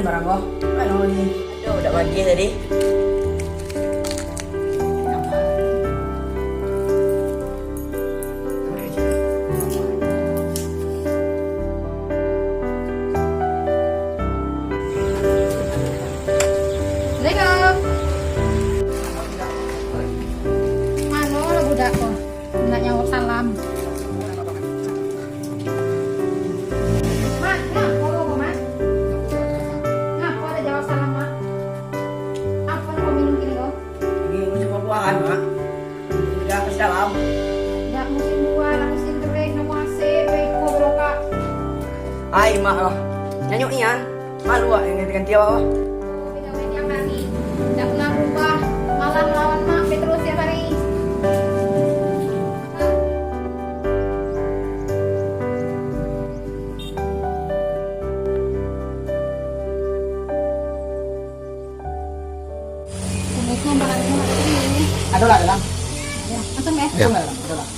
barang kok. Ano ini? Aduh, udah pagi tadi. Assalamualaikum. Mana lah budak kok? Nggak nyawa salam. Mak, kalau kok mak? Ngapa ada jawab salam mak? Apa yang kau minum kini kok? Ini musim buah-buahan, Mak. Udah ke dalam. Nggak musim buah, lah musim kering, nama asik, beko berokak. Ay, Mak loh. Nyanyuk iyan. Malu ah yang ganti-ganti apa? Oh, beda tiap hari. Nggak pernah berubah. Malah melawan mak, terus tiap hari. Assalamualaikum warahmatullahi wabarakatuh. Ada lah dalam. Ya, langsung ya. Ada lah, ada lah.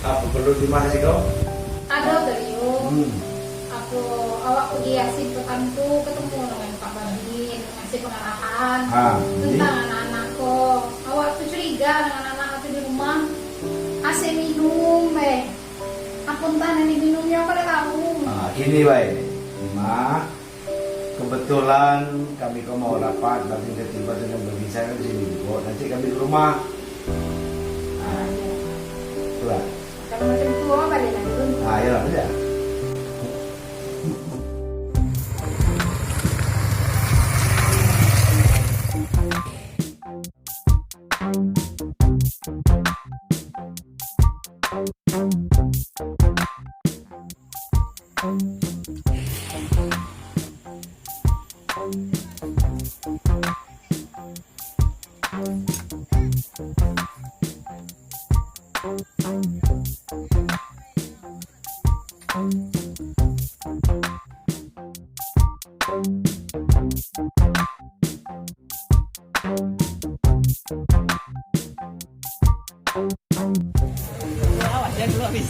Apa perlu dimahasi kau? Ada beliau. Aku awak pergi asin petantu ketemu dengan Pak Badin ngasih pengarahan tentang anak-anakku. Awak tuh curiga dengan anak aku di rumah kasih minum Apun tanah ini minumnya pada tahu. Ini baik. Lima. Kebetulan kami kau mau rapat, nanti tiba dengan berbicara di sini. Oh, nanti kami ke rumah. Itulah. Kalau macam itu apa balik lagi? Ya lah, sudah. Awas ya dulu habis.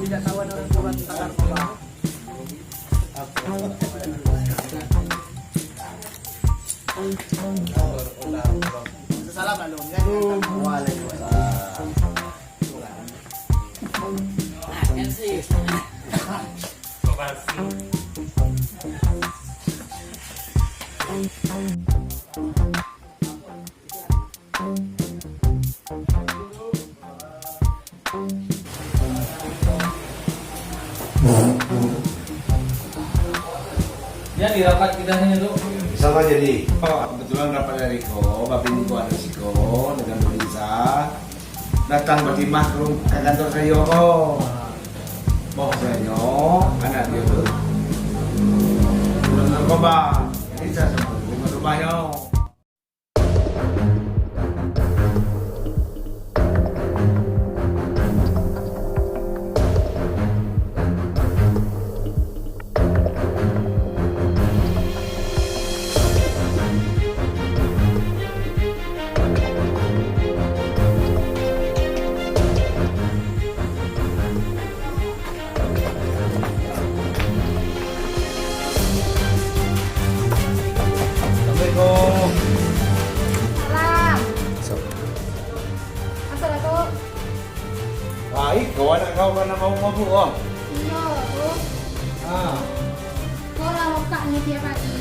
Tidak tahu orang tua tentang narkoba. Salam alum. Waalaikumsalam. Jadi rapat kita hanya tuh. Sama jadi. Kebetulan rapat dari kau, bapak ini kau ada siko dengan Melisa. Datang bertimah ke kantor saya. Mau saya anak dia tuh. Belum narkoba. Ini saya sama rumahnya. Assalamualaikum. Salam. Assalamualaikum. Baik, kau anak kau kan mau mabuk oh. Iya, tuh. Kau lah wakaknya tiap hari.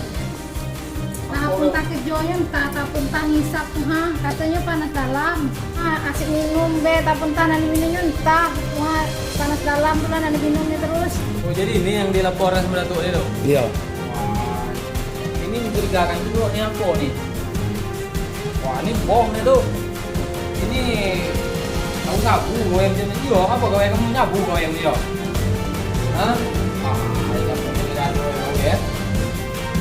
Apun tak kejoyan, tapun tak ngisap, katanya panas dalam. Kasih minum tapun tak nanti minumnya entah. Panas dalam tuh nanti minumnya terus. Oh jadi ini yang dilaporkan sama Datuk itu? Iya. Wah, ini mencurigakan juga nih apa nih? Wah ini bohong nih tuh. Ini sabu gue yang jenis iyo, apa gue kamu nyabu gue yang iyo? Hah? Ini kamu tidak ada ya?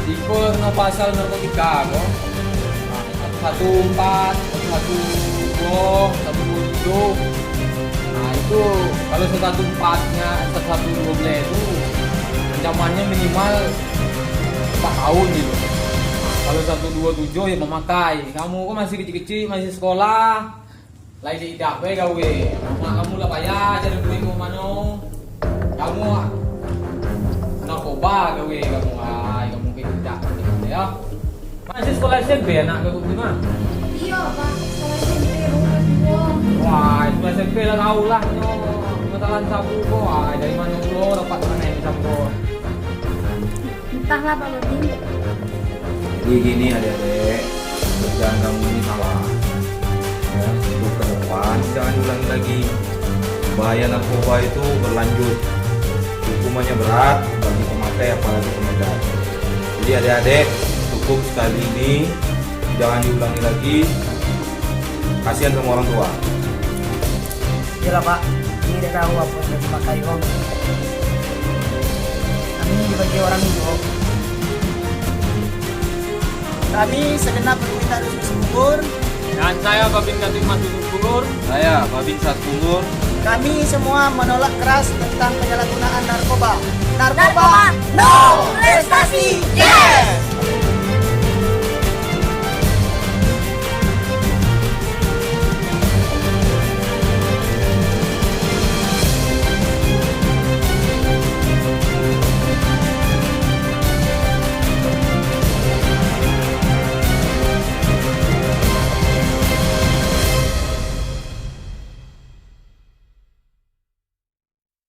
Tipe no pasal narkotika kok. 14, 112, 127. Nah itu kalau 114-nya 112 itu ancamannya minimal 4 tahun gitu. Kalau 127 ya memakai. Kamu kok masih kecil-kecil, masih sekolah. Lain tidak bae gawe. Mak kamu lah payah jadi duit ke mano. Kamu narkoba gawe kamu. Ay, kamu kayak tidak ya. Masih sekolah SMP anak kamu di mana? Iya, Pak. Sekolah SMP rumah dua. Wah, itu SMP lah kau lah no. Ketalan sabu kok. Ay, dari mana lo dapat mana yang sabu? Entahlah Pak Babin. Jadi gini adik-adik, kerjaan kamu ini salah. Ya, untuk ke depan jangan ulangi lagi. Bahaya narkoba itu berlanjut. Hukumannya berat bagi pemakai apalagi pengedar. Jadi adik-adik, cukup sekali ini, jangan diulangi lagi. Kasihan sama orang tua. Iyalah Pak, ini dia tahu apa yang dipakai Om. Kami dibagi orang itu. Kami segenap permintaan Dusun Sumur. Dan saya Babin Kantin Mas Dusun Bungur. Saya Babin Satunggur. Kami semua menolak keras tentang penyalahgunaan narkoba. Narkoba, no!